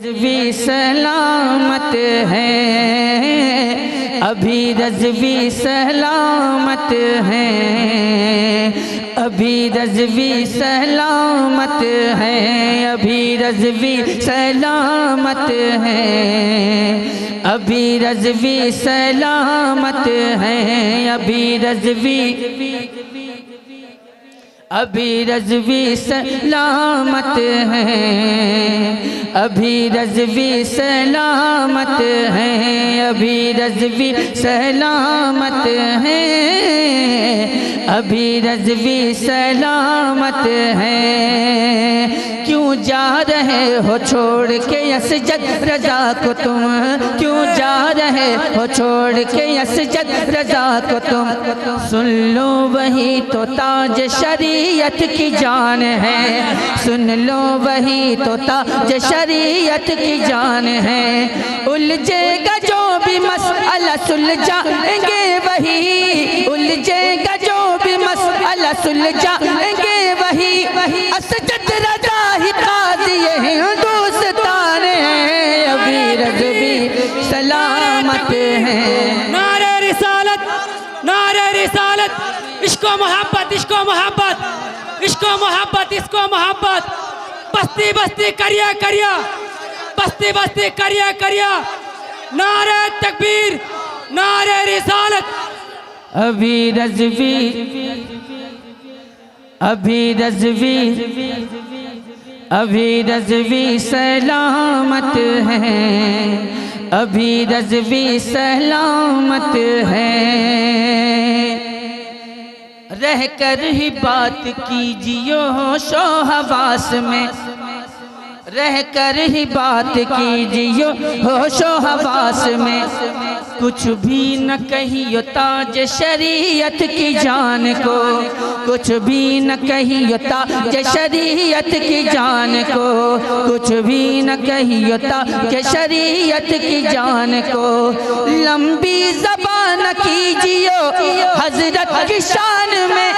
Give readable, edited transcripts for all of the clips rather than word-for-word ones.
रज़वी सलामत है, अभी रज़वी सलामत है, अभी रज़वी सलामत है, अभी रज़वी सलामत है, अभी रज़वी सलामत है, अभी रज़वी सलामत है, अभी रज़वी सलामत है, अभी रज़वी सलामत है, अभी रज़वी सलामत है। क्यों जा रहे हो छोड़ के असजद रज़ा को तुम, क्यों जा रहे हो छोड़ के असजद रज़ा को तुम, सुन लो वही तो ताज शरीयत की जान है, सुन लो वही तो ताज शरीयत की जान है। उलझेगा जो भी मसला सुलझाएंगे वही, उलझेगा जो भी मसला सुलझाएंगे वही, असजद रज़ा ही काज़ी हिंदुस्तान है, अभी रज़वी सलामत है। नारे रिसालत, नारे रिसालत, इश्को मोहब्बत, इश्को मोहब्बत, इश्को मोहब्बत, इसको मोहब्बत, बस्ती बस्ती करिया करिया, बस्ती बस्ती करिया करिया, नारे तकबीर, नारे रिसालत। अभी रज़वी, अभी रज़वी, अभी रज़वी सलामत है, अभी रज़वी सलामत है। रह कर ही बात कीजियो होशो हवास में, रह कर ही बात कीजियो होशो हवास में, कुछ भी न कहियो ताज शरीयत की जान को, कुछ भी न कहियो ताज शरीयत की जान को, कुछ भी न कहियो ताज शरीयत की जान को। लंबी ज़बान कीजियो हजरत की शान में,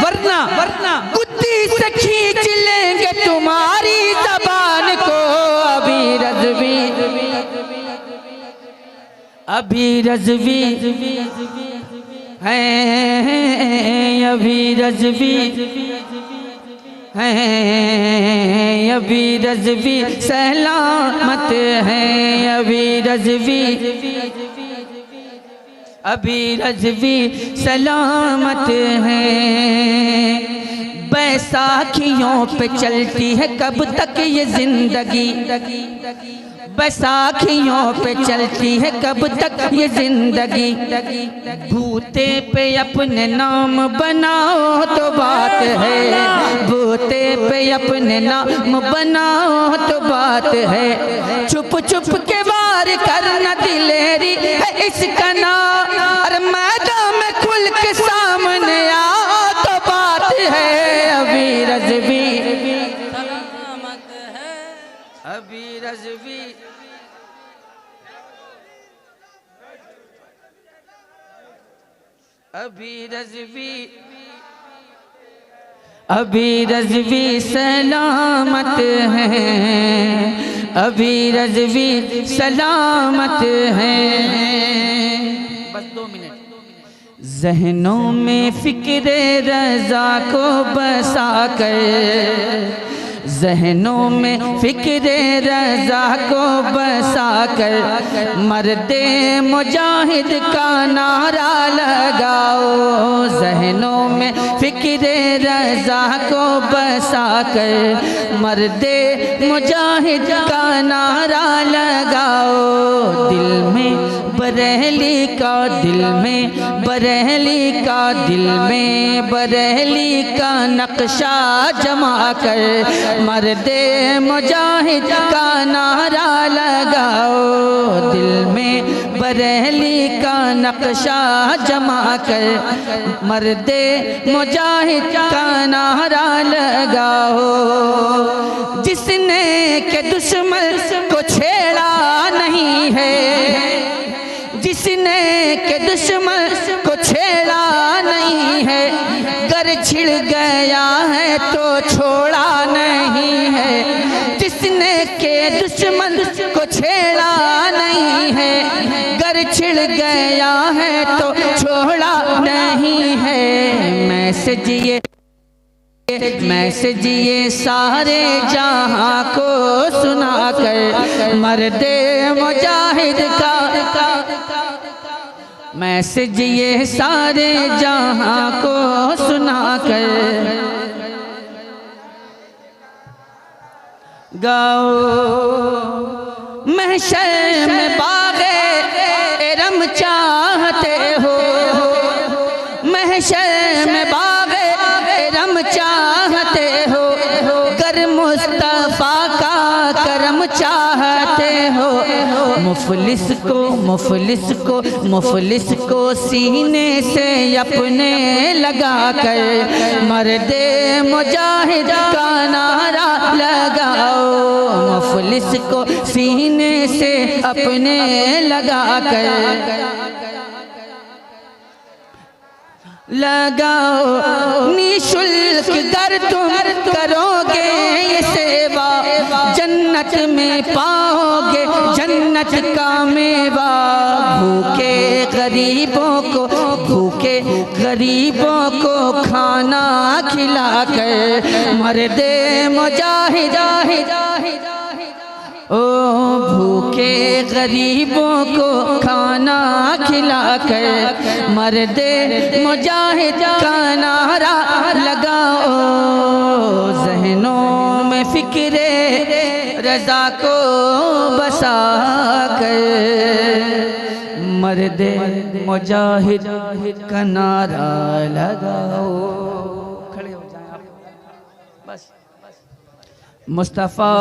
वरना गुद्दी से खींच लेंगे तुम्हारी ज़बान को। अभी रज़वी, अभी रज़वी है, अभी रज़वी है, अभी रज़वी सलामत है, अभी रज़वी, अभी रज़वी सलामत है। बैसाखियों पे चलती है कब तक ये जिंदगी, बैसाखियों पे चलती है कब तक ये जिंदगी, बूते पे अपने नाम बनाओ तो बात है, बूते पे अपने नाम बनाओ तो बात है, छुप छुप के वार करना दिलेरी है इसका नाम, अरे मैदान में खुल के सामने आओ तो बात है। अभी रज़वी सलामत है, अभी रज़वी, अभी रज़वी, अभी रज़वी सलामत है, अभी रज़वी सलामत है। बस 2 मिनट। ज़हनों में फ़िक्र रज़ा को बसा कर, ज़हनों में फ़िक्र रज़ा को बसा कर, मर्दे मुजाहिद का नारा लगाओ, ज़हनों में फ़िक्र रज़ा को बसा कर, मर्दे मुजाहिद का नारा लगाओ। दिल में बरेली का, दिल में बरेली का, दिल में बरेली का नक्शा जमा कर, मर्दे मुजाहिद का नारा लगाओ। दिल में बरेली का नक्शा जमा कर, मर्दे मुजाहिद का नारा लगाओ। जिसने के दुश्मन को छेड़ा नहीं है, जिसने के दुश्मन को छेड़ा नहीं है, गर छिड़ गया है तो छोड़ा नहीं है। जिसने के दुश्मन को छेड़ा नहीं है, गर छिड़ गया है तो छोड़ा नहीं है। मैसेज ये सारे जहां को सुनाकर मर्दे मुजाहिद का, मैसेज ये सारे जहां को सुनाकर गाओ। महशर में बाग़े इरम चाहते हो, महशर में बाग़े इरम चाहते हो, गर मुस्तफ़ा का करम चाहते हो। मुफलिस को सीने से अपने लगा कर मर्दे मुजाहिद का नारा लगाओ। मुफलिस को सीने से अपने लगा कर लगाओ। निशुल्क गर तुम करोगे ये सेवा, जन्नत में पाओगे जन्नत का मेवा। भूखे गरीबों को खाना खिलाकर मर्दे मुजाहिद, ओ भूखे गरीबों को खाना खिलाकर मर्दे मुजाहिद का नारा लगाओ। ज़हनों में फिक्रे रज़ा को बसा कर मर्दे मुजाहिद का नारा लगाओ। खड़े हो जाएं आप बस। मुस्तफ़ा